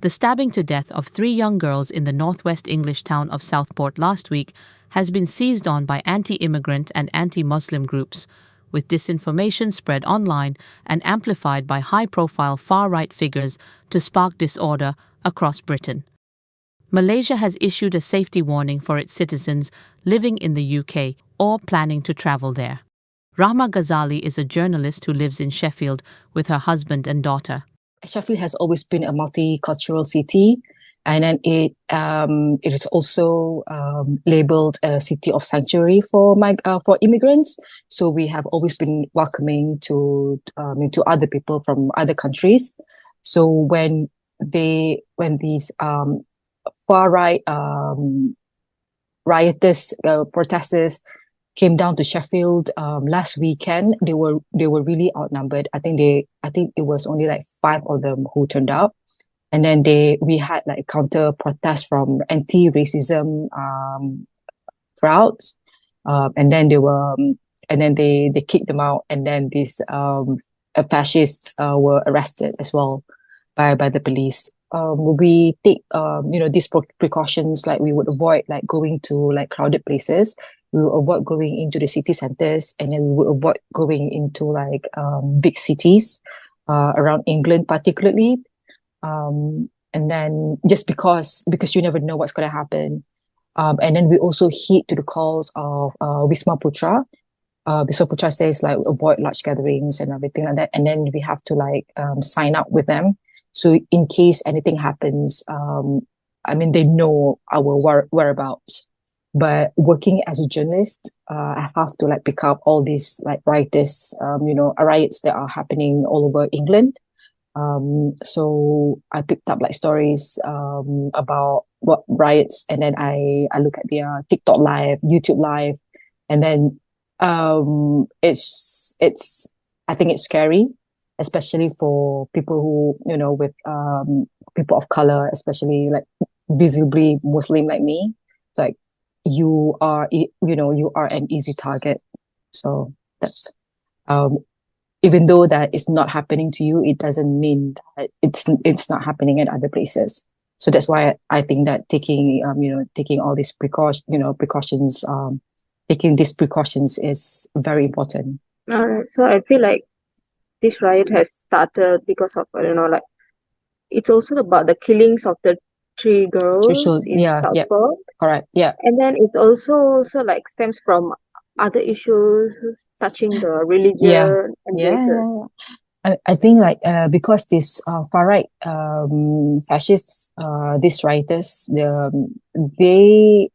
The stabbing to death of 3 young girls in the northwest English town of Southport last week has been seized on by anti-immigrant and anti-Muslim groups, with disinformation spread online and amplified by high-profile far-right figures to spark disorder across Britain. Malaysia has issued a safety warning for its citizens living in the UK or planning to travel there. Rahmah Ghazali is a journalist who lives in Sheffield with her husband and daughter. Sheffield has always been a multicultural city, and then it is also labeled a city of sanctuary for immigrants. So we have always been welcoming to other people from other countries. So when these far right rioters, protesters came down to Sheffield last weekend, they were really outnumbered. I think it was only like 5 of them who turned out, and then we had like counter protests from anti-racism crowds, and then they kicked them out, and then these fascists were arrested as well by the police. We take these precautions, like we would avoid like going to like crowded places. We will avoid going into the city centers, and then we will avoid going into like big cities around England particularly. And then just because you never know what's going to happen. And then we also heed to the calls of Wisma Putra. Wisma Putra says like avoid large gatherings and everything like that. And then we have to like sign up with them. So in case anything happens, they know our whereabouts. But working as a journalist, I have to like pick up all these like riots that are happening all over England. So I picked up like stories about what riots, and then I look at their TikTok live, YouTube live, and then it's I think it's scary, especially for people who with people of color, especially like visibly Muslim like me. It's like you are an easy target. So that's even though that it's not happening to you, it doesn't mean that it's not happening in other places. So that's why I think that taking all these precautions, taking these precautions is very important. So I feel like this riot has started because of like it's also about the killings of the 3 girls in Southport. Correct. Yeah. And then it's also like stems from other issues touching the religion and races. I think like because this far right fascists, these rioters, they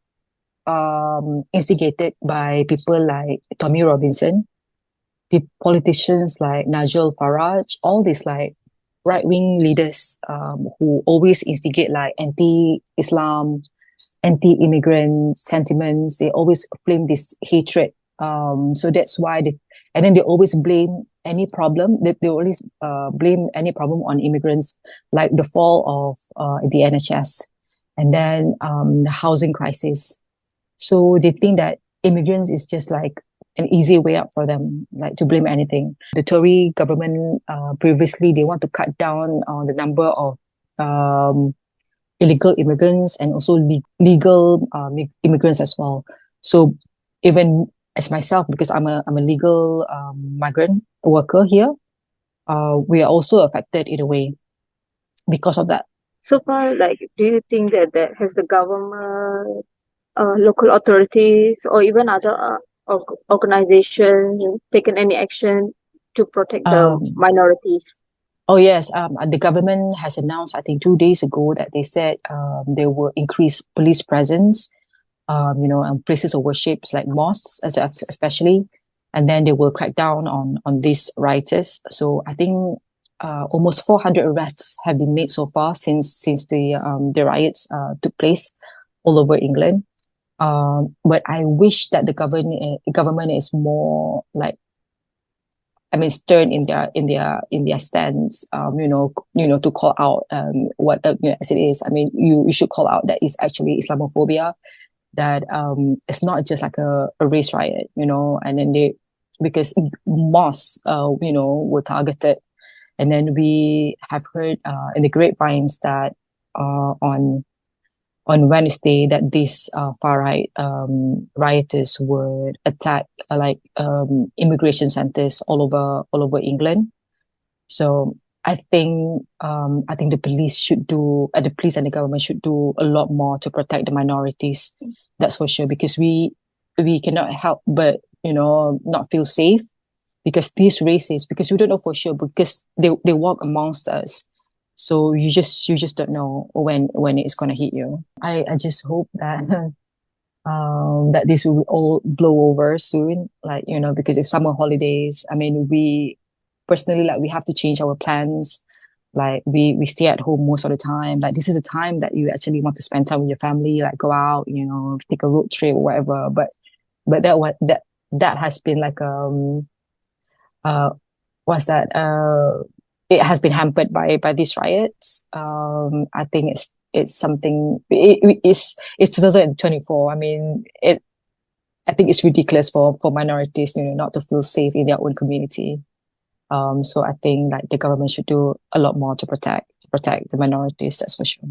instigated by people like Tommy Robinson, politicians like Nigel Farage, all these like right-wing leaders who always instigate like anti-Islam, anti-immigrant sentiments. They always flame this hatred. So that's why and then they always blame any problem. They always blame any problem on immigrants, like the fall of the NHS, and then the housing crisis. So they think that immigrants is just like an easy way out for them, like to blame anything. The Tory government previously, they want to cut down on the number of illegal immigrants and also legal immigrants as well. So even as myself, because I'm a legal migrant worker here, we are also affected in a way because of that. So far, like, do you think that has the government, local authorities, or even other organizations taken any action to protect the minorities? Oh yes, the government has announced, I think 2 days ago, that they said they will increase police presence, and places of worship like mosques, especially, and then they will crack down on these rioters. So I think almost 400 arrests have been made so far since the riots took place all over England. But I wish that the government is more like, stern in their stance, to call out what as it is. You should call out that it's actually Islamophobia, that it's not just like a race riot, and then because mosques, were targeted, and then we have heard in the grapevines that on Wednesday that these far right rioters would attack immigration centers all over England. So I think the police and the government should do a lot more to protect the minorities. That's for sure, because we cannot help but not feel safe because these races, because we don't know for sure, because they walk amongst us. So you just don't know when it's gonna hit you. I just hope that that this will all blow over soon, because it's summer holidays. I mean, we personally, we have to change our plans. Like we stay at home most of the time. Like this is a time that you actually want to spend time with your family, like go out, take a road trip or whatever. But that has been like what's that it has been hampered by these riots. I think it's something, it's 2024. I mean, I think it's ridiculous for minorities, not to feel safe in their own community. So I think like the government should do a lot more to protect the minorities, that's for sure.